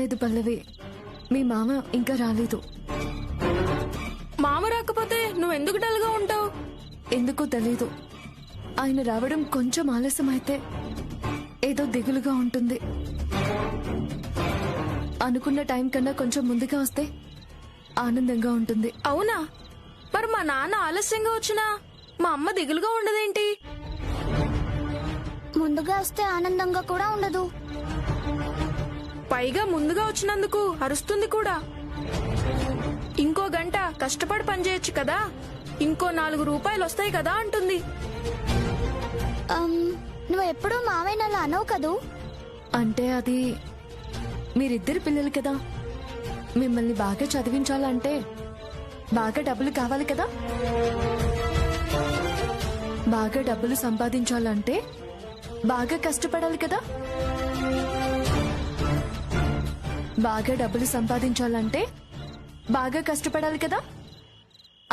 లేదు పల్లవి, మీ మామ ఇంకా రాలేదు. మామ రాకపోతే నువ్వెందుకు డల్గా ఉంటావు? ఎందుకో తెలీదు, ఆయన రావడం కొంచెం ఆలస్యం అయితే ఏదో దిగులుగా ఉంటుంది. అనుకున్న టైం కన్నా కొంచెం ముందుగా వస్తే ఆనందంగా ఉంటుంది. అవునా? మరి మా నాన్న ఆలస్యంగా వచ్చినా మా అమ్మ దిగులుగా ఉండదేంటి? ముందుగా వస్తే ఆనందంగా కూడా ఉండదు. పైగా ముందుగా వచ్చినందుకు అరుస్తుంది కూడా. ఇంకో గంట కష్టపడి పనిచేయచ్చు కదా, ఇంకో 4 రూపాయలు వస్తాయి కదా అంటుంది. నువ్వు ఎప్పుడూ మావయ్య అలా అనవు కదూ. అంటే అది మీరిద్దరు పిల్లలు కదా, మిమ్మల్ని బాగా చదివించాలంటే బాగా డబ్బులు కావాలి కదా. బాగా డబ్బులు సంపాదించాలంటే బాగా కష్టపడాలి కదా. బాగా డబ్బులు సంపాదించాలంటే బాగా కష్టపడాలి కదా.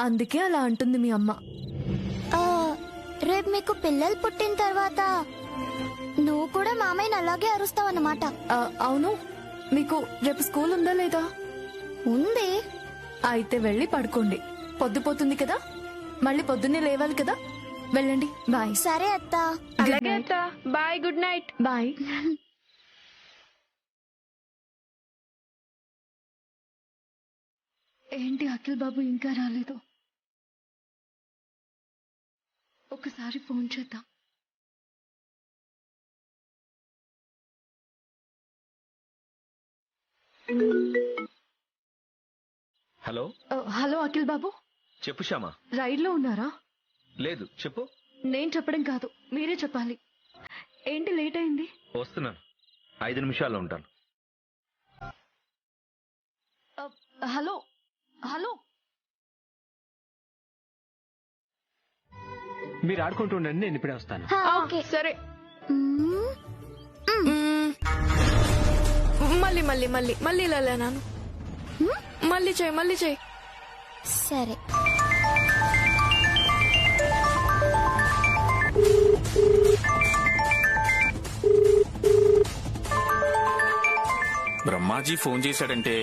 అందుకే అలా అంటుంది మీ అమ్మ. రేపు మీకు పిల్లలు పుట్టిన తర్వాత నువ్వు కూడా మామయ్యని అలాగే అరుస్తావు అన్నమాట. అవును, మీకు రేపు స్కూల్ ఉందా లేదా? ఉంది. అయితే వెళ్ళి పడుకోండి, పొద్దుపోతుంది కదా, మళ్ళీ పొద్దున్నే లేవాలి కదా. వెళ్ళండి, బాయ్. సరే అత్తా. అలాగే అత్త, బాయ్, గుడ్ నైట్. బాయ్. ఏంటి అఖిల్ బాబు ఇంకా రాలేదు? ఒకసారి ఫోన్ చేద్దాం. హలో. హలో అఖిల్ బాబు. చెప్పు శ్యామా. రైల్లో ఉన్నారా? లేదు, చెప్పు. నేను చెప్పడం కాదు, మీరే చెప్పాలి. ఏంటి లేట్ అయింది? వస్తున్నాను, 5 నిమిషాల్లో ఉంటాను. Hello hello. మీరు ఆడుకుంటూ ఉండండి, నేను ఇప్పుడే వస్తాను. ఓకే. సరే. మళ్ళీ మళ్ళీ మళ్ళీ మళ్ళీ ఇలా లేనాను. మళ్ళీ చేయి. సరే. బ్రహ్మాజీ ఫోన్ చేశాడంటే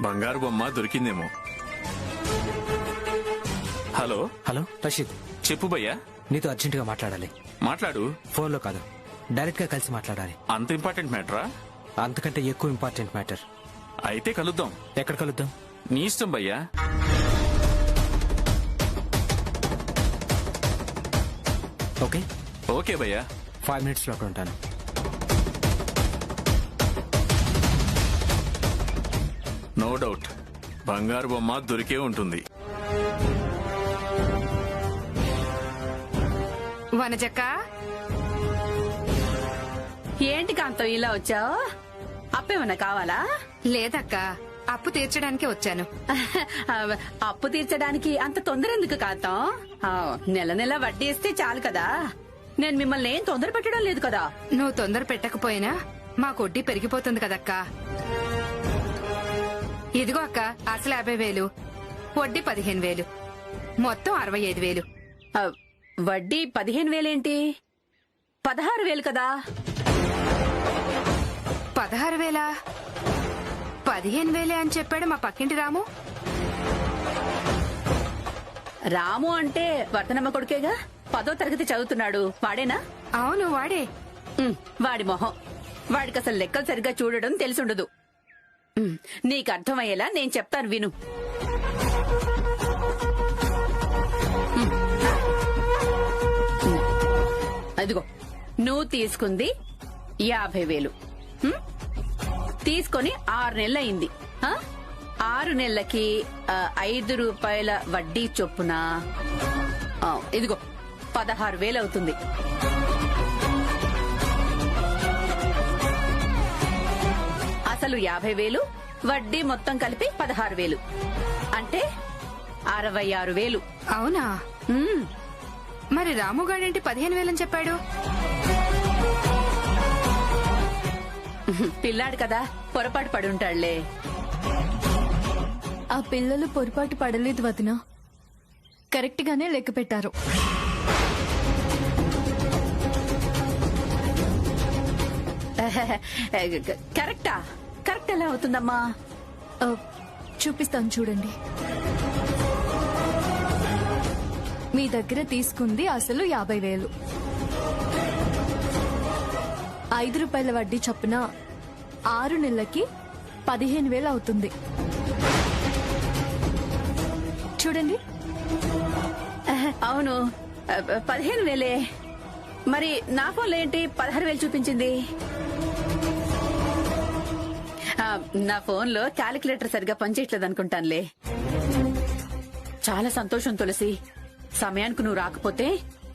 బంగారు బొమ్మ దొరికిందేమో. హలో. హలో రషీద్, చెప్పు భయ్యా. నీతో అర్జెంట్ గా మాట్లాడాలి. మాట్లాడు. ఫోన్ లో కాదు, డైరెక్ట్ గా కలిసి మాట్లాడాలి. అంత ఇంపార్టెంట్ మ్యాటరా? అంతకంటే ఎక్కువ ఇంపార్టెంట్ మ్యాటర్. అయితే కలుద్దాం. ఎక్కడ కలుద్దాం? నీ ఇష్టం భయ్యా. ఓకే. ఓకే భయ్యా. 5 minutes లో అక్కడ ఉంటాను. నో డౌట్, బంగారు బొమ్మ దొరికే ఉంటుంది. వనజక్క, ఏంటి కాంతం ఇలా వచ్చావు? అప్పేమన్నా కావాలా? లేదక్క, అప్పు తీర్చడానికి వచ్చాను. అప్పు తీర్చడానికి అంత తొందర ఎందుకు కాంతం? నెల నెల వడ్డీ ఇస్తే చాలు కదా. నేను మిమ్మల్ని ఏం తొందర పెట్టడం లేదు కదా. నువ్వు తొందర పెట్టకపోయినా మా వడ్డీ పెరిగిపోతుంది కదక్క. ఇదిగో అక్క, అసలు 50,000, వడ్డీ 15,000, మొత్తం 65,000. వడ్డీ 15,000 ఏంటి? 16,000 కదా. 16,000? 15,000 అని చెప్పాడు మా పక్కింటి రాము. రాము అంటే వర్తనమ్మ కొడుకేగా, 10వ తరగతి చదువుతున్నాడు. వాడేనా? అవును, వాడే. వాడి మొహం. వాడికి అసలు లెక్కలు సరిగ్గా చూడడం తెలిసుండదు. నీకు అర్థమయ్యేలా నేను చెప్తాను, విను. అదిగో, నువ్వు తీసుకుంది 50,000. తీసుకొని 6 నెలలయింది. 6 నెలలకి 5 రూపాయల వడ్డీ చొప్పున ఇదిగో 16,000 అవుతుంది. అసలు 50,000, వడ్డీ మొత్తం కలిపి 16,000, అంటే 66,000. అవునా? మరి రాముగాడేంటి 15,000 అని చెప్పాడు? పిల్లాడు కదా, పొరపాటు పడి ఉంటాడులే. ఆ పిల్లలు పొరపాటు పడలేదు వదినా, కరెక్ట్ గానే లెక్క పెట్టారు. కరెక్టా? కరెక్ట్ ఎలా అవుతుందమ్మా? చూపిస్తాను చూడండి. మీ దగ్గర తీసుకుంది అసలు 50,000. 5 రూపాయల వడ్డీ చొప్పున 6 నెలలకి 15,000 అవుతుంది. చూడండి. అవును, 15,000. మరి నా ఫోన్లో ఏంటి 16,000 చూపించింది? నా ఫోన్లో క్యాలిక్యులేటర్ సరిగా పనిచేయట్లేదు అనుకుంటానులే. చాలా సంతోషం తులసి. సమయానికి నువ్వు రాకపోతే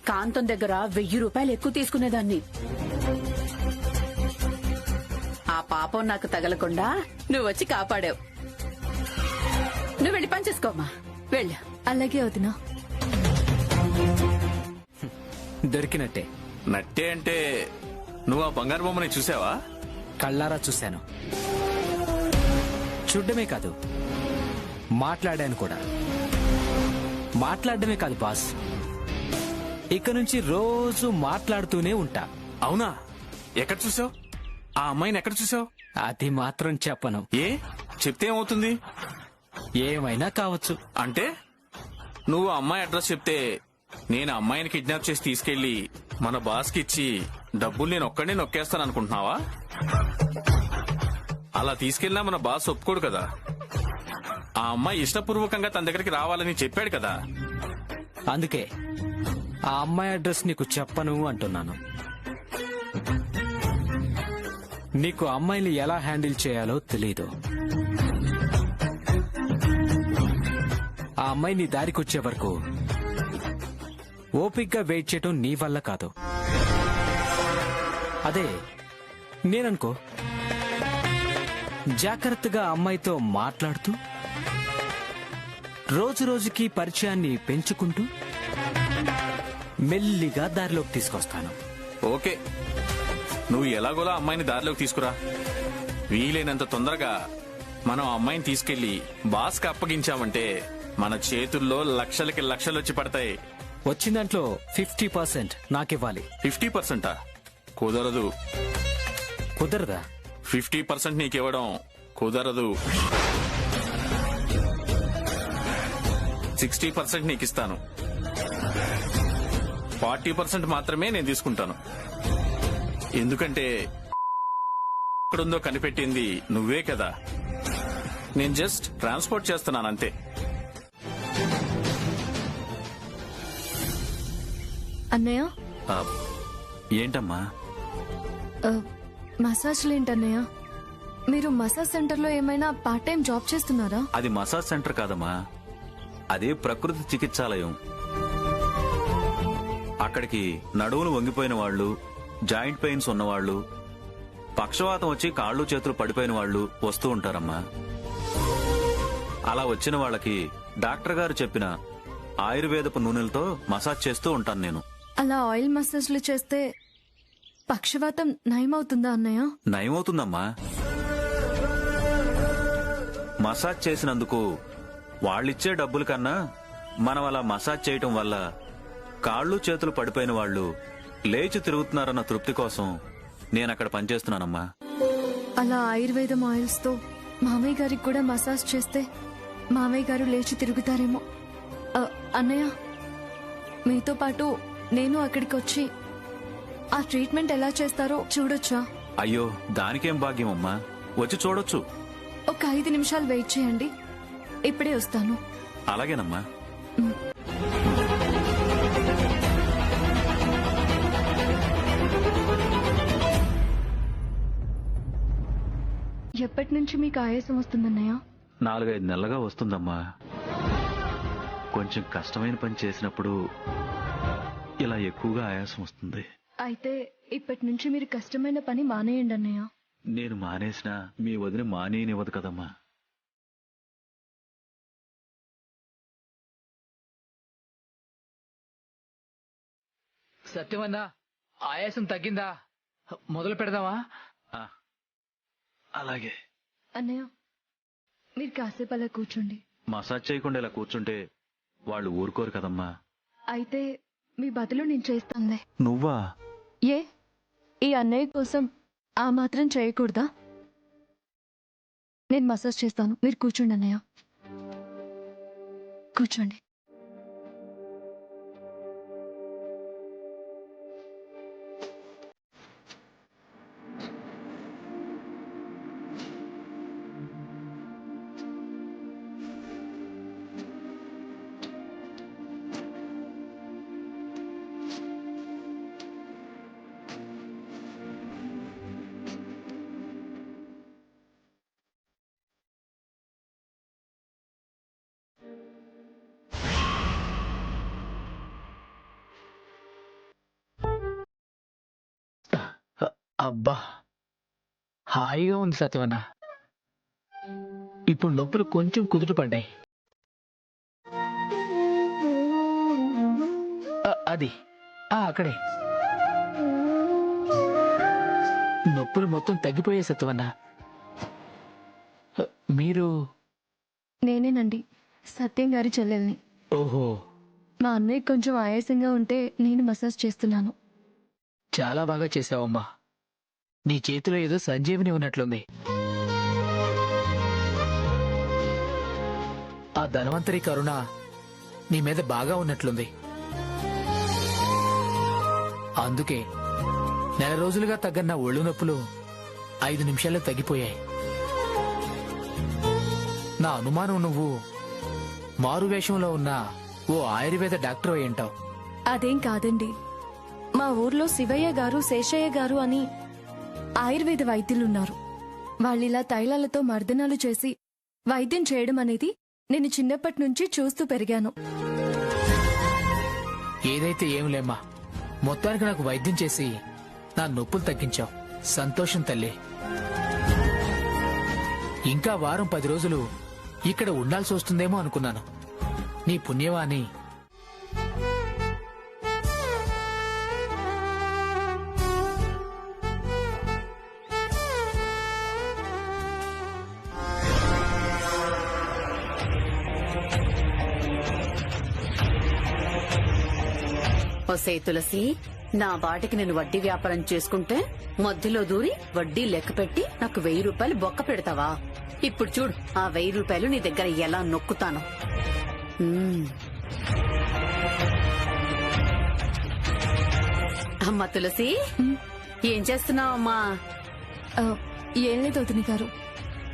కాంతం దగ్గర 1,000 రూపాయలు ఎక్కువ తీసుకునేదాన్ని. ఆ పాపం నాకు తగలకుండా నువ్వు వచ్చి కాపాడావు. నువ్వు వెళ్ళి పని చేసుకోమ్మా, వెళ్ళు. అలాగే వదినా. దొరికినట్టే. నట్టే అంటే నువ్వు ఆ బంగారు బొమ్మని చూసావా? కళ్ళారా చూశాను. చూడ్డమే కాదు, మాట్లాడాను కూడా. మాట్లాడడమే కాదు బాస్, ఇక నుంచి రోజు మాట్లాడుతూనే ఉంటా. అవునా? ఎక్కడ చూసావు? ఆ అమ్మాయిని ఎక్కడ చూసావు? అది మాత్రం చెప్పను. ఏ చెప్తే ఏమవుతుంది? ఏమైనా కావచ్చు. అంటే నువ్వు ఆ అమ్మాయి అడ్రస్ చెప్తే నేను ఆ అమ్మాయిని కిడ్నాప్ చేసి తీసుకెళ్లి మన బాస్ కి ఇచ్చి డబ్బులు నేను ఒక్కడే నొక్కేస్తాను అనుకుంటున్నావా? అలా తీసుకెళ్ళినా మన బాస్ ఒప్పుకోడు కదా. ఆ అమ్మాయి ఇష్టపూర్వకంగా తన దగ్గరికి రావాలని చెప్పాడు కదా. అందుకే ఆ అమ్మాయి అడ్రస్ నీకు చెప్పను అంటున్నాను. నీకు అమ్మాయిని ఎలా హ్యాండిల్ చేయాలో తెలీదు. ఆ అమ్మాయి నీ దారికొచ్చే వరకు ఓపిగ్గా వెయిట్ చేయటం నీ వల్ల కాదు. అదే నేననుకో, జాగ్రత్తగా అమ్మాయితో మాట్లాడుతూ రోజు రోజుకి పరిచయాన్ని పెంచుకుంటూ మెల్లిగా దారిలోకి తీసుకొస్తాను. ఓకే, నువ్వు ఎలాగోలా అమ్మాయిని దారిలోకి తీసుకురా. వీలైనంత తొందరగా మనం ఆ అమ్మాయిని తీసుకెళ్లి బాస్ కి అప్పగించామంటే మన చేతుల్లో లక్షలకి లక్షలు వచ్చి పడతాయి. వచ్చిన దాంట్లో 50% నాకివ్వాలి. 50%? కుదరదు. కుదరదా? 50% నీకివ్వడం కుదరదు. 60% నీకిస్తాను. 40% మాత్రమే నేను తీసుకుంటాను. ఎందుకంటే ఎక్కడుందో కనిపెట్టింది నువ్వే కదా. నేను జస్ట్ ట్రాన్స్పోర్ట్ చేస్తున్నాను అంతే. అన్నయ్య, ఏంటమ్మా? మసాజ్లేంటన్నయ్య? మీరు మసాజ్ సెంటర్లో ఏమైనా పార్ట్ టైం జాబ్ చేస్తున్నారా? అది మసాజ్ సెంటర్ కాదమ్మా, అదే ప్రకృతి చికిత్సాలయం. అక్కడికి నడువులు వంగిపోయిన వాళ్ళు, జాయింట్ పెయిన్స్ ఉన్నవాళ్లు, పక్షవాతం వచ్చి కాళ్ళు చేతులు పడిపోయిన వాళ్ళు వస్తూ ఉంటారమ్మా. అలా వచ్చిన వాళ్ళకి డాక్టర్ గారు చెప్పిన ఆయుర్వేదపు నూనెలతో మసాజ్ చేస్తూ ఉంటాను నేను. అలా ఆయిల్ మసాజ్లు చేస్తే పక్షవాతం నయమవుతుందా అన్నయ్య? నయమవుతుందమ్మా. మసాజ్ చేసినందుకు వాళ్ళిచ్చే డబ్బుల కన్నా మనం అలా మసాజ్ చేయటం వల్ల కాళ్ళు చేతులు పడిపోయిన వాళ్ళు లేచి తిరుగుతున్నారన్న తృప్తి కోసం నేనక్కడ పనిచేస్తున్నానమ్మా. అలా ఆయుర్వేదం ఆయిల్స్ తో మామయ్య గారికి కూడా మసాజ్ చేస్తే మామయ్య గారు లేచి తిరుగుతారేమో. అన్నయ్య, మీతో పాటు నేను అక్కడికి వచ్చి ఆ ట్రీట్మెంట్ ఎలా చేస్తారో చూడొచ్చా? అయ్యో, దానికేం భాగ్యమమ్మా, వచ్చి చూడొచ్చు. ఒక 5 నిమిషాలు వెయిట్ చేయండి, ఇప్పుడే వస్తాను. అలాగేనమ్మా. ఎప్పటి నుంచి మీకు ఆయాసం వస్తుందన్నయ్య? 4-5 నెలలుగా వస్తుందమ్మా. కొంచెం కష్టమైన పని చేసినప్పుడు ఇలా ఎక్కువగా ఆయాసం వస్తుంది. అయితే ఇప్పటి నుంచి మీరు కష్టమైన పని మానేయండి అన్నయ్య. నేను మానేసినా మీ వదిన మానేయనివ్వదు కదమ్మా. సత్యమన్నా, ఆయాసం తగ్గిందా? మొదలు పెడదామా? అలాగే. అన్నయ్య, మీరు కాసేపు అలా కూర్చోండి. మసాజ్ చేయకుండా ఇలా కూర్చుంటే వాళ్ళు ఊరుకోరు కదమ్మా. అయితే మీ బదులు నేను చేస్తానులే. నువ్వా? ఏ, ఈ అన్నయ్య కోసం ఆ మాత్రం చేయకూడదా? నేను మసాజ్ చేస్తాను, మీరు కూర్చోండి అన్నయ్య. కూర్చోండి. అబ్బా, హాయిగా ఉంది సత్యవన్న. ఇప్పుడు నొప్పులు కొంచెం కుదుట పడ్డాయి. అది అక్కడే నొప్పులు మొత్తం తగ్గిపోయాయి సత్యవన్న. మీరు? నేనేనండి, సత్యం గారి చెల్లెల్ని. ఓహో, మా అన్నయ్య కొంచెం ఆయాసంగా ఉంటే నేను మసాజ్ చేస్తున్నాను. చాలా బాగా చేసావమ్మా. నీ చేతిలో ఏదో సంజీవిని ఉన్నట్లుంది. ఆ ధనవంతరి కరుణ నీ మీద బాగా ఉన్నట్లుంది. అందుకే నెల రోజులుగా తగ్గన్న ఒళ్ళు నొప్పులు 5 నిమిషాల్లో తగ్గిపోయాయి. నా అనుమానం నువ్వు మారు వేషంలో ఉన్న ఓ ఆయుర్వేద డాక్టర్ అయి ఉంటావు. అదేం కాదండి, మా ఊర్లో శివయ్య గారు, శేషయ్య గారు అని ఆయుర్వేద వైద్యులున్నారు. వాళ్ళిలా తైలాలతో మర్దనాలు చేసి వైద్యం చేయడం అనేది నేను చిన్నప్పటి నుంచి చూస్తూ పెరిగాను. ఏదైతే ఏంలేమ్మా, మొత్తానికి నాకు వైద్యం చేసి నా నొప్పులు తగ్గించావు. సంతోషం తల్లి. ఇంకా వారం 10 రోజులు ఇక్కడ ఉండాల్సి వస్తుందేమో అనుకున్నాను. నీ పుణ్యవాణి. ఒసే తులసి, నా బాటికి నేను వడ్డీ వ్యాపారం చేసుకుంటే మధ్యలో దూరి వడ్డీ లెక్క పెట్టి నాకు 1000 రూపాయలు బొక్క పెడతావా? ఇప్పుడు చూడు, ఆ 1000 రూపాయలు నీ దగ్గర ఎలా నొక్కుతాను. అమ్మా తులసి, ఏం చేస్తున్నావు అమ్మా? ఏం లేదు వదిన గారు,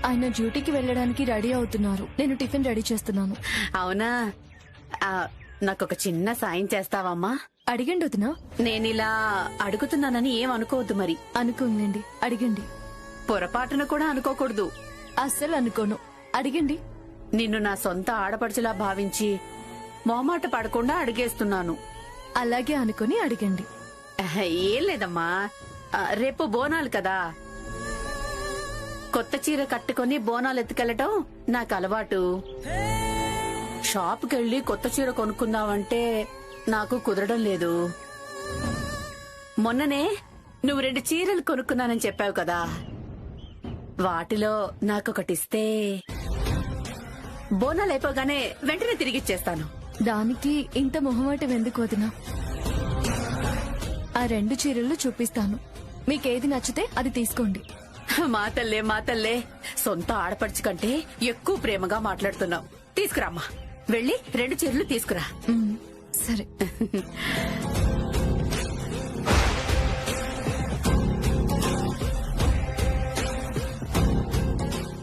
ఆయన డ్యూటీకి వెళ్ళడానికి రెడీ అవుతున్నారు. నేను టిఫిన్ రెడీ చేస్తున్నాను. అవునా? నాకొక చిన్న సాయం చేస్తావమ్మా? అడిగండి వదిన. నేనిలా అడుగుతున్నానని ఏం అనుకోవద్దు మరి. అనుకోండి, అడిగండి. పొరపాటున కూడా అనుకోకూడదు. అస్సలు అనుకోను, అడిగండి. నిన్ను నా సొంత ఆడపడుచులా భావించి మొహమాట పడకుండా అడిగేస్తున్నాను. అలాగే అనుకుని అడిగండి. ఏం లేదమ్మా, రేపు బోనాలు కదా. కొత్త చీర కట్టుకుని బోనాలు ఎత్తుకెళ్లటం నాకు అలవాటు. షాపుకెళ్లి కొత్త చీర కొనుక్కుందామంటే నాకు కుదరడం లేదు. మొన్ననే నువ్వు 2 చీరలు కొనుక్కున్నానని చెప్పావు కదా, వాటిలో నాకొకటిస్తే బోనాలు అయిపోగానే వెంటనే తిరిగిచ్చేస్తాను. దానికి ఇంత మొహమాటం ఎందుకు వదినా? ఆ 2 చీరలు చూపిస్తాను, మీకేది నచ్చితే అది తీసుకోండి. మా తల్లే, సొంత ఆడపడుచు కంటే ఎక్కువ ప్రేమగా మాట్లాడుతున్నావు. తీసుకురామ్మా, వెళ్ళి 2 చీరలు తీసుకురా. సరే.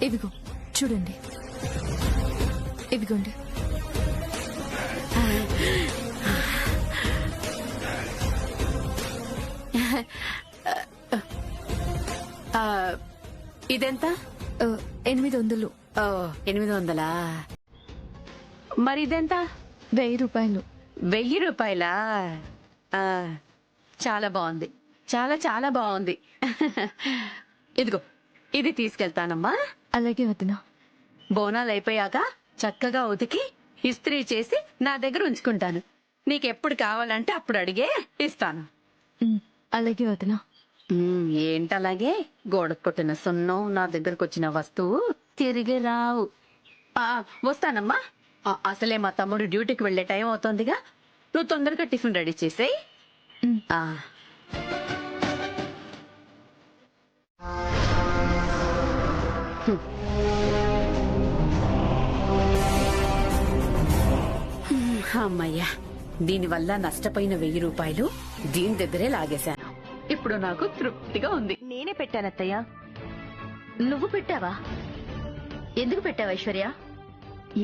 ఇవిగో చూడండి, ఇవిగోండి. ఇదెంత? 800. 800? మరి ఇదెంత? 1000 రూపాయలు. 1000 రూపాయలా? చాలా బాగుంది, చాలా బాగుంది. ఇదిగో, ఇది తీసుకెళ్తానమ్మా. అలాగే వదినా. బోనాలు అయిపోయాక చక్కగా ఉతికి ఇస్త్రీ చేసి నా దగ్గర ఉంచుకుంటాను. నీకెప్పుడు కావాలంటే అప్పుడు అడిగే ఇస్తాను. అలాగే వదినా. ఏంటలాగే? గోడకు కొట్టిన సున్నం నా దగ్గరకు వచ్చిన వస్తువు తిరిగి రావు. వస్తానమ్మా. అసలే మా తమ్ముడు డ్యూటీకి వెళ్లే టైం అవుతోందిగా, నువ్వు తొందరగా టిఫిన్ రెడీ చేసేయ్. అమ్మయ్యా, దీనివల్ల నష్టపోయిన 1000 రూపాయలు దీని దగ్గరే లాగేశాను. ఇప్పుడు నాకు తృప్తిగా ఉంది. నేనే పెట్టానత్తయ్య. నువ్వు పెట్టావా? ఎందుకు పెట్టావా ఐశ్వర్య?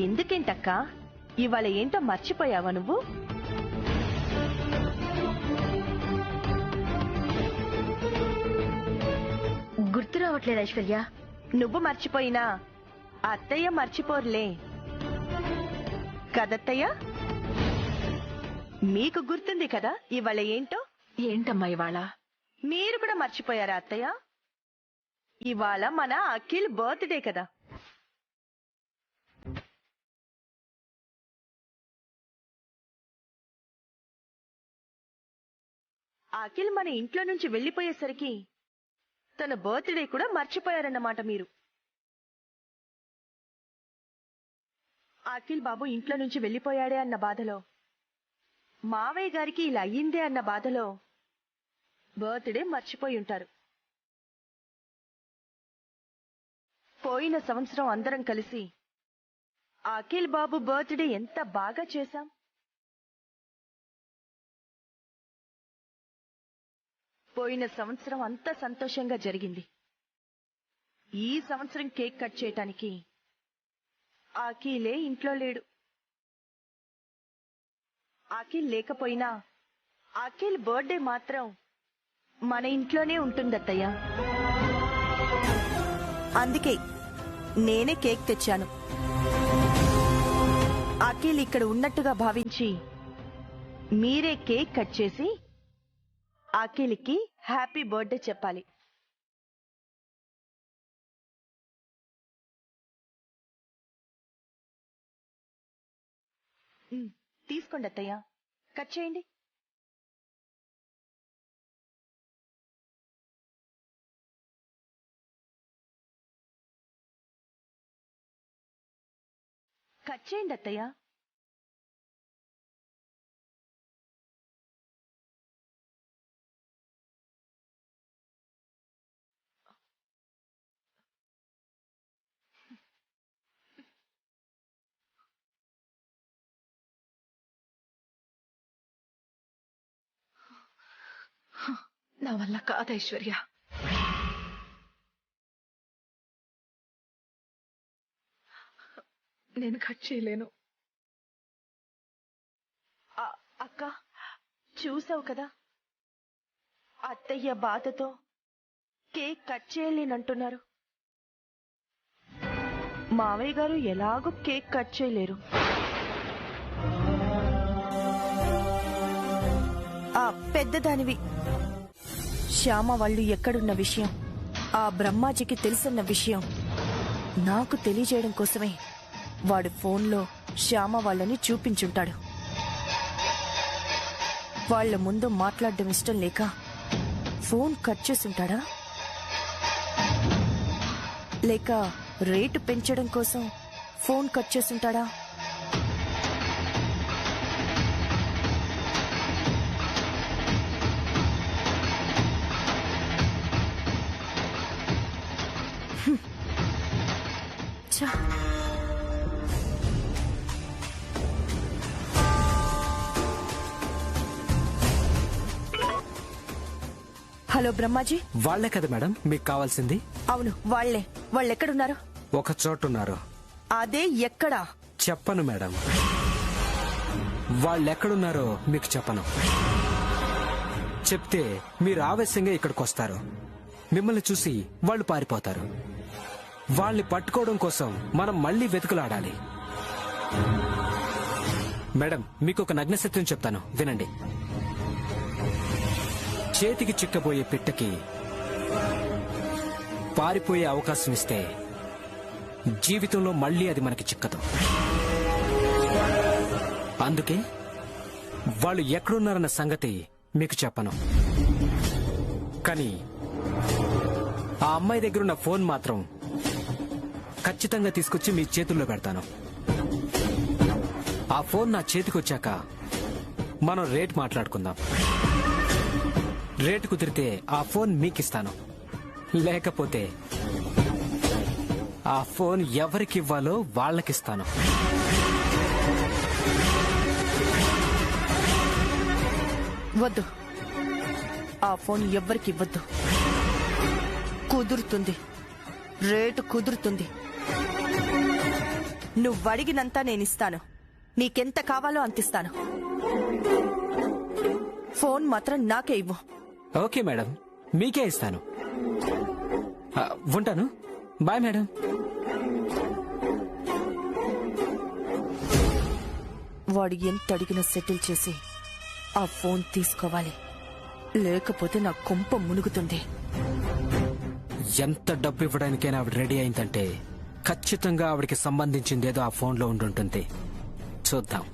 ఎందుకేంటక్క, ఇవాళ ఏంటో మర్చిపోయావా నువ్వు? గుర్తు రావట్లేదు ఐశ్వర్య. నువ్వు మర్చిపోయినా అత్తయ్య మర్చిపోర్లే కదత్తయ్య. మీకు గుర్తుంది కదా ఇవాళ ఏంటో? ఏంటమ్మా ఇవాళ? మీరు కూడా మర్చిపోయారా అత్తయ్య? ఇవాళ మన అఖిల్ బర్త్డే కదా. అఖిల్ మన ఇంట్లో నుంచి వెళ్లిపోయేసరికి తన బర్త్డే కూడా మర్చిపోయారన్నమాట మీరు. అఖిల్ బాబు ఇంట్లో నుంచి వెళ్లిపోయాడే అన్న బాధలో, మావయ్య గారికి ఇలా అయ్యిందే అన్న బాధలో బర్త్డే మర్చిపోయి ఉంటారు. పోయిన సంవత్సరం అందరం కలిసి అఖిల్ బాబు బర్త్డే ఎంత బాగా చేశాం. పోయిన సంవత్సరం అంత సంతోషంగా జరిగింది. ఈ సంవత్సరం కేక్ కట్ చేయటానికి అఖిలే ఇంట్లో లేడు. అఖిల్ లేకపోయినా అఖిల్ బర్త్డే మాత్రం మన ఇంట్లోనే ఉంటుందత్తయ్య. అందుకే నేనే కేక్ తెచ్చాను. అఖిల్ ఇక్కడ ఉన్నట్టుగా భావించి మీరే కేక్ కట్ చేసి అఖిల్కి హ్యాపీ బర్త్డే చెప్పాలి. తీసుకోండి అత్తయ్య, కట్ చేయండి. కట్ చేయండి అత్తయ్య. నా వల్ల కాదు ఐశ్వర్య. నేను కట్ చేయలేను. అక్క, చూసావు కదా, అత్తయ్య బాధతో కేక్ కట్ చేయలేనంటున్నారు. మావయ్య గారు ఎలాగో కేక్ కట్ చేయలేరు. ఆ పెద్దదానివి, శ్యామ వాళ్ళు ఎక్కడున్న విషయం, ఆ బ్రహ్మాజీకి తెలుసున్న విషయం నాకు తెలియజేయడం కోసమే వాడు ఫోన్లో శ్యామ వాళ్ళని చూపించుంటాడు. వాళ్ల ముందు మాట్లాడడం ఇష్టం లేక ఫోన్ కట్ చేసుంటాడా, లేక రేటు పెంచడం కోసం ఫోన్ కట్ చేసుంటాడా? హలో బ్రహ్మాజీ. వాళ్లే కదా మేడం మీకు కావాల్సింది? అవును వాళ్లే. వాళ్ళెక్కడున్నారు? ఒక చోటున్నారు. అదే ఎక్కడా? చెప్పను మేడం. వాళ్ళెక్కడున్నారో మీకు చెప్పను. చెప్తే మీరు ఆవేశంగా ఇక్కడికి వస్తారు. మిమ్మల్ని చూసి వాళ్ళు పారిపోతారు. వాళ్ళని పట్టుకోవడం కోసం మనం మళ్ళీ వెతుకులాడాలి. మేడం, మీకు ఒక నగ్న సత్యం చెప్తాను, వినండి. చేతికి చిక్కబోయే పిట్టకి పారిపోయే అవకాశం ఇస్తే జీవితంలో మళ్ళీ అది మనకి చిక్కదు. అందుకే వాళ్ళు ఎక్కడున్నారన్న సంగతి మీకు చెప్పను. కానీ ఆ అమ్మాయి దగ్గరున్న ఫోన్ మాత్రం ఖచ్చితంగా తీసుకొచ్చి మీ చేతుల్లో పెడతాను. ఆ ఫోన్ నా చేతికి వచ్చాక మనం రేట్ మాట్లాడుకుందాం. రేటు కుదిరితే ఆ ఫోన్ మీకిస్తాను, లేకపోతే ఆ ఫోన్ ఎవరికివ్వాలో వాళ్ళకిస్తాను. వద్దు, ఆ ఫోన్ ఎవ్వరికి ఇవ్వద్దు. కుదురుతుంది, రేటు కుదురుతుంది. నువ్వడిగినంత నేనిస్తాను. నీకెంత కావాలో అంతిస్తాను. ఫోన్ మాత్రం నాకే ఇవ్వు. ఓకే మేడం, మీకే ఇస్తాను. ఉంటాను. Bye madam. వాడు ఎంత అడిగినా సెటిల్ చేసి ఆ ఫోన్ తీసుకోవాలి, లేకపోతే నా కొంప మునుగుతుంది. ఎంత డబ్బు ఇవ్వడానికైనా ఆవిడ రెడీ అయిందంటే ఖచ్చితంగా ఆవిడకి సంబంధించిందేదో ఆ ఫోన్లో ఉండుంటుంది. చూద్దాం.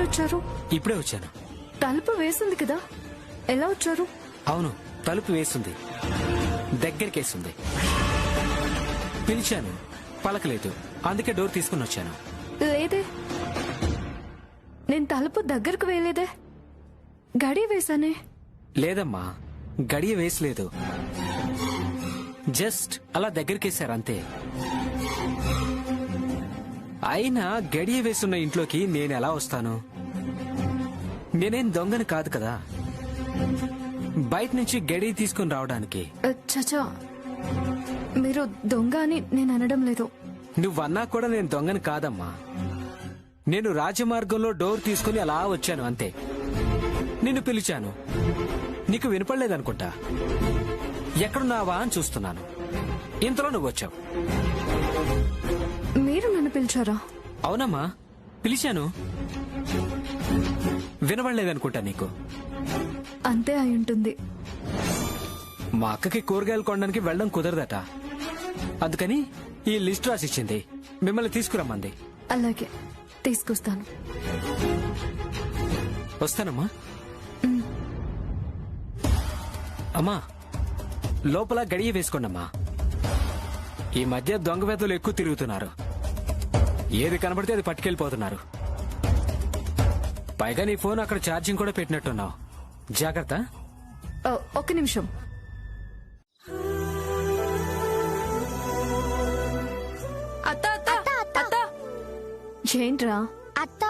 వచ్చారు? ఇప్పుడే వచ్చాను. తలుపు వేసింది కదా, ఎలా వచ్చారు? అవును, తలుపు వేసింది, దగ్గరికేసింది. పిలిచాను, పలకలేదు, అందుకే డోర్ తీసుకుని వచ్చాను. లేదే, నేను తలుపు దగ్గరకు వేయలేదే, గడియ వేశానే. లేదమ్మా, గడియ వేసలేదు, జస్ట్ అలా దగ్గరికేశారు అంతే. అయినా గడియ వేసున్న ఇంట్లోకి నేను ఎలా వస్తాను? నేనేం దొంగని కాదు కదా, బయట నుంచి గడియ తీసుకుని రావడానికి. చచా, మీరు దొంగ అని నేను అనడం లేదు. నువ్వన్నా కూడా నేను దొంగని కాదమ్మా. నేను రాజమార్గంలో డోర్ తీసుకుని అలా వచ్చాను అంతే. నిన్ను పిలిచాను, నీకు వినపడలేదనుకుంటా. ఎక్కడున్నావా అని చూస్తున్నాను, ఇంతలో నువ్వు వచ్చావు. మీరు నన్ను పిలిచారా? అవునమ్మా, పిలిచాను, వినపడలేదనుకుంటా నీకు. అంతే అయి ఉంటుంది. మా అక్కకి కూరగాయలు కొనడానికి వెళ్ళడం కుదరదట, అందుకని ఈ లిస్ట్ రాసిచ్చింది, మిమ్మల్ని తీసుకురమ్మంది. అలాగే, తీసుకొస్తాను. వస్తానమ్మా. అమ్మా, లోపల గడియ వేసుకోండమ్మా. ఈ మధ్య దొంగ వెధలు ఎక్కువ తిరుగుతున్నారు, ఏది కనబడితే అది పట్టుకెళ్ళిపోతున్నారు. పైగా నీ ఫోన్ అక్కడ ఛార్జింగ్ కూడా పెట్టినట్టున్నావు, జాగ్రత్త. ఒక్క నిమిషం. ఏంట్రా? అత్త,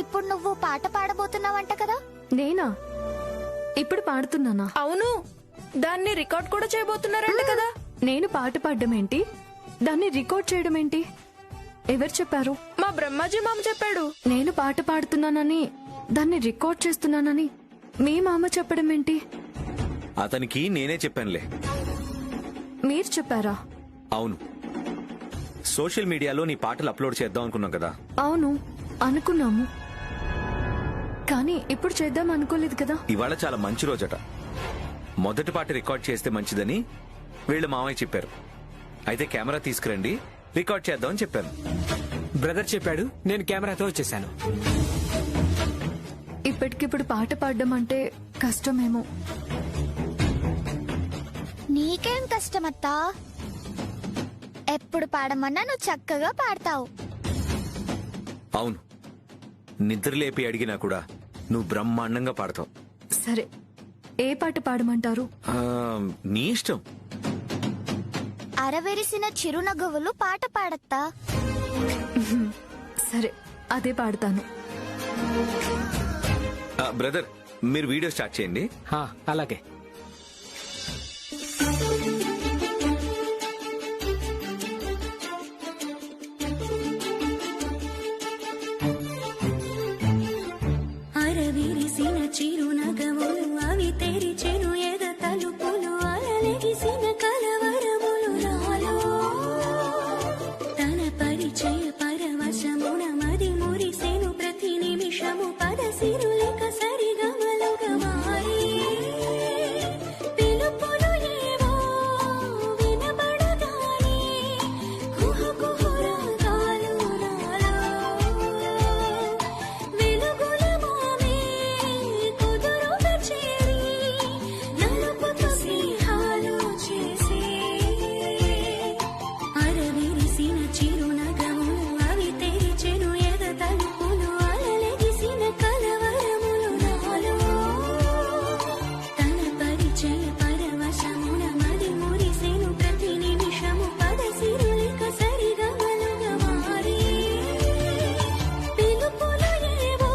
ఇప్పుడు నువ్వు పాట పాడబోతున్నావంట కదా? నేనా? ఇప్పుడు పాడుతున్నానా? అవును, దాన్ని రికార్డ్ కూడా చేయబోతున్నారంట కదా. నేను పాట పాడడం ఏంటి, దాన్ని రికార్డ్ చేయడం ఏంటి? ఎవరు చెప్పారు? మా బ్రహ్మాజీ మామ చెప్పాడు. నేను పాట పాడుతున్నానని, దాన్ని రికార్డ్ చేస్తున్నానని మీ మామ చెప్పడం ఏంటి? అతనికి నేనే చెప్పానులే. మీరు చెప్పారా? అవును, సోషల్ మీడియాలో నీ పాటలు అప్లోడ్ చేద్దాం అనుకున్నాం కదా. అవును, అనుకున్నాము, కానీ ఇప్పుడు చేద్దాం అనుకోలేదు కదా. ఇవాళ చాలా మంచి రోజట, మొదటి పాట రికార్డ్ చేస్తే మంచిదని వీళ్ళు మామయ్య చెప్పారు. అయితే కెమెరా తీసుకురండి, రికార్డ్ చేద్దామని చెప్పాను. బ్రదర్ చెప్పాడు, నేను కెమెరాతో వచ్చేసాను. ఇప్పటికిప్పుడు పాట పాడడం అంటే కష్టమేమో. నీకేం కష్టమత్తా, ఎప్పుడు పాడమన్నా నువ్వు చక్కగా పాడతావు. అవును, నిద్ర లేపి అడిగినా కూడా నువ్వు బ్రహ్మాండంగా పాడతావు. సరే, ఏ పాట పాడమంటారు? నీ ఇష్టం. అరవెరిసిన చిరునగవులు పాట పాడత్తా. సరే, అదే పాడతాను. బ్రదర్, మీరు వీడియో స్టార్ట్ చేయండి. అలాగే. అరవిరిసిన చిరునగవులు అవి తెరిచెను ఎద తలుపులు అలలెగిసిన కలవరములు నాలో తన పరిచయ పరవశమున మది మురిసెను ప్రతి నిమిషము పదసిరులేక సరిగమలుగా మారి పిలుపులు ఏవో వినబడగానే కుహు కుహు రాగాలు నాలో వెలుగుల మోమే కుదురుగా చేరి నలుపుతూ స్నేహాలు చేసి అరవిరిసిన చిరునగవులు అవి తెరిచెను ఎద తలుపులు అలలెగిసిన కలవరములు నాలో తన పరిచయ పరవశమున మది మురిసెను ప్రతి నిమిషము పదసిరులేక సరిగమలుగా మారి పిలుపులు ఏవో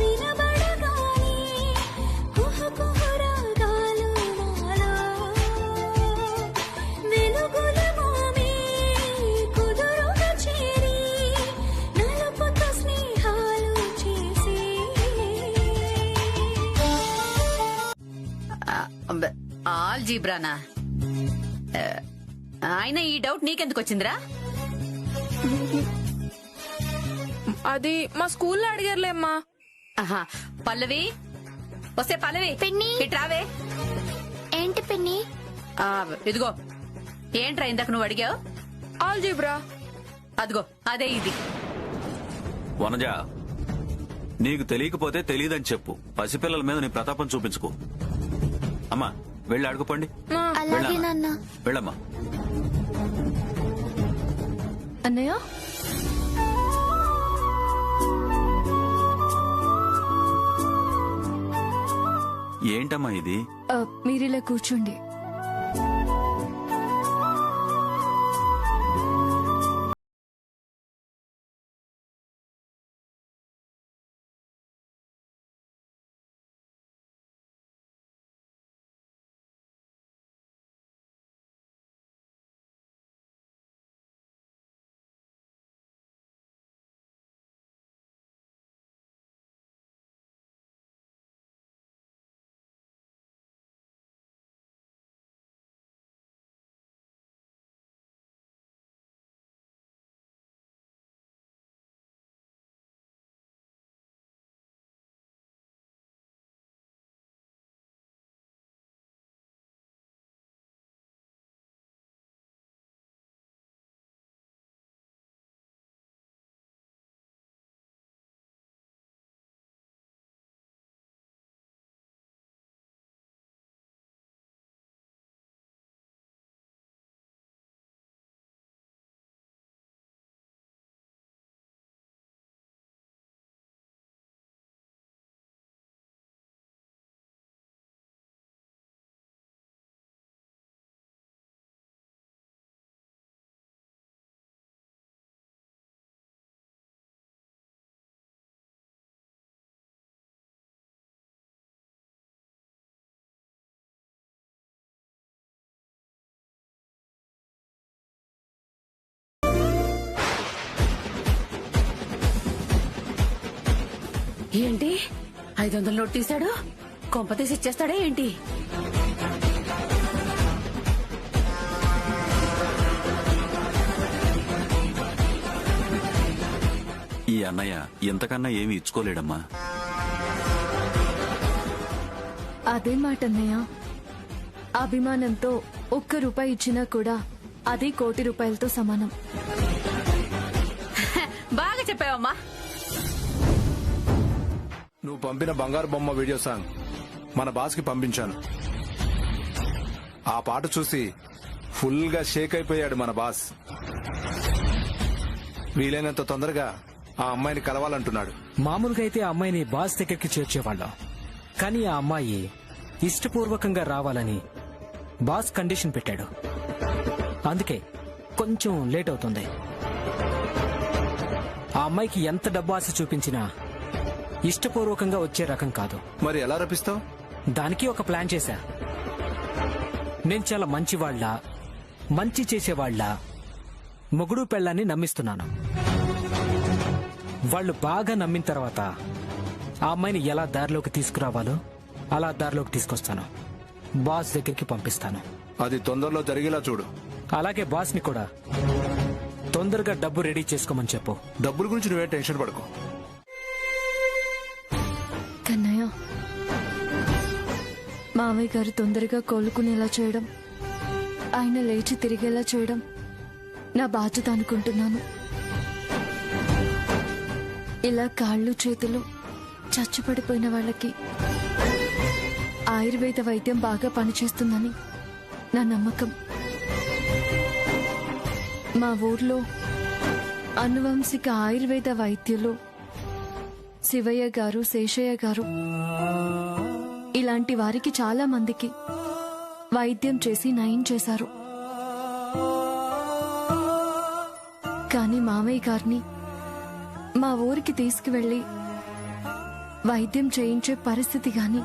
వినబడగానే కుహు కుహు రాగాలు నాలో వెలుగుల మోమే కుదురుగా చేరి నలుపుతూ స్నేహాలు చేసి ఆల్జీబ్రానా? ఆయన ఈ డౌట్ నీకెందుకు వచ్చిందిరా? అది మా స్కూల్లో అడిగారులేమ్మా. ఆహా, పల్లవి వస్తే పల్లవి పిన్ని. ఇట్రావే. ఏంటి పిన్ని? ఇదిగో, ఏంట్రా ఇందాక నువ్వు అడిగావు? ఆల్జీబ్రా. అదిగో అదే ఇది. వనజ, నీకు తెలియకపోతే తెలియదని చెప్పు. పసిపిల్లల మీద నీ ప్రతాపం చూపించుకో. అమ్మా, వెళ్ళి ఆడుకోపండి. అలాగే నాన్న. వెళ్ళమ్మా. అన్నయ్య, ఏంటమ్మా ఇది? మీరిలా కూర్చోండి. ఏంటి 500 నోట్ తీశాడు? కొంప తీసి ఇచ్చేస్తాడా ఏంటి? ఈ అన్నయ్య ఇంతకన్నా ఏమి ఇచ్చుకోలేడమ్మా. అదే మాట అన్నయ్య. అభిమానంతో ₹1 ఇచ్చినా కూడా అది ₹1,00,00,000తో సమానం. బాగా చెప్పావమ్మా. నువ్వు పంపిన బంగారు బొమ్మ వీడియో సాంగ్ మన బాస్ కి పంపించాను. ఆ పాట చూసి ఫుల్ గా షేక్ అయిపోయాడు మన బాస్. వీలైనంత తొందరగా ఆ అమ్మాయిని కలవాలంటున్నాడు. మామూలుగా అయితే ఆ అమ్మాయిని బాస్ దగ్గరికి చేర్చేవాళ్ళం, కానీ ఆ అమ్మాయి ఇష్టపూర్వకంగా రావాలని బాస్ కండిషన్ పెట్టాడు. అందుకే కొంచెం లేట్ అవుతుంది. ఆ అమ్మాయికి ఎంత డబ్బు ఆశ చూపించినా ఇష్టపూర్వకంగా వచ్చే రకం కాదు. మరి ఎలా రప్పిస్తావు? దానికి ఒక ప్లాన్ చేశా. నేను చాలా మంచివాళ్ల, మంచి చేసేవాళ్ల మొగుడు పెళ్ళాన్ని నమ్మిస్తున్నాను. వాళ్ళు బాగా నమ్మిన తర్వాత ఆ అమ్మాయిని ఎలా దారిలోకి తీసుకురావాలో అలా దారిలోకి తీసుకొస్తాను. బాస్ దగ్గరికి పంపిస్తాను. అది తొందరలో జరిగేలా చూడు. అలాగే బాస్ ని కూడా తొందరగా డబ్బు రెడీ చేసుకోమని చెప్పు. డబ్బుల గురించి నువ్వే టెన్షన్ పడుకో. కన్నయ్య, మామయ్య గారు తొందరగా కోలుకునేలా చేయడం, ఆయన లేచి తిరిగేలా చేయడం నా బాధ్యత అనుకుంటున్నాను. ఇలా కాళ్ళు చేతులు చచ్చుపడిపోయిన వాళ్ళకి ఆయుర్వేద వైద్యం బాగా పనిచేస్తుందని నా నమ్మకం. మా ఊర్లో అనువంశిక ఆయుర్వేద వైద్యులు శివయ్య గారు, శేషయ్య గారు ఇలాంటి వారికి చాలా మందికి వైద్యం చేసి నయం చేశారు. కానీ మామయ్య గారిని మా ఊరికి తీసుకువెళ్లి వైద్యం చేయించే పరిస్థితి గాని,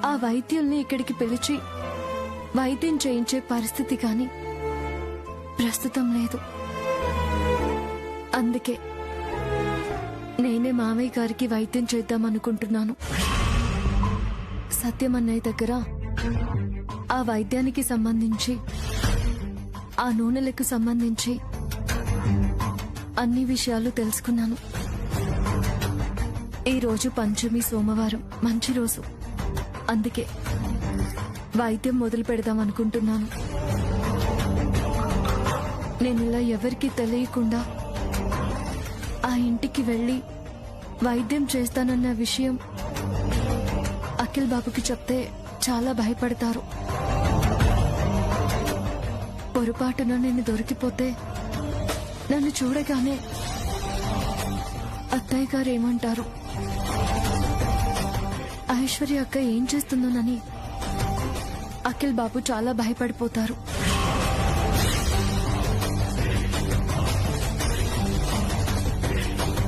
ఆ వైద్యుల్ని ఇక్కడికి పిలిచి వైద్యం చేయించే పరిస్థితి గాని ప్రస్తుతం లేదు. అందుకే నేనే మామయ్య గారికి వైద్యం చేద్దామనుకుంటున్నాను. సత్యమన్నయ్య దగ్గర ఆ వైద్యానికి సంబంధించి, ఆ నూనెలకు సంబంధించి అన్ని విషయాలు తెలుసుకున్నాను. ఈ రోజు పంచమి, సోమవారం మంచి రోజు. అందుకే వైద్యం మొదలు పెడదాం అనుకుంటున్నాను. నేను ఇలా ఎవరికీ తెలియకుండా ఆ ఇంటికి వెళ్లి వైద్యం చేస్తానన్న విషయం అఖిల్ బాబుకి చెప్తే చాలా భయపడతారు. పొరపాటున నేను దొరికిపోతే నన్ను చూడగానే అత్తయ్య గారు ఏమంటారు, ఐశ్వర్య అక్క ఏం చేస్తుందోనని అఖిల్ బాబు చాలా భయపడిపోతారు.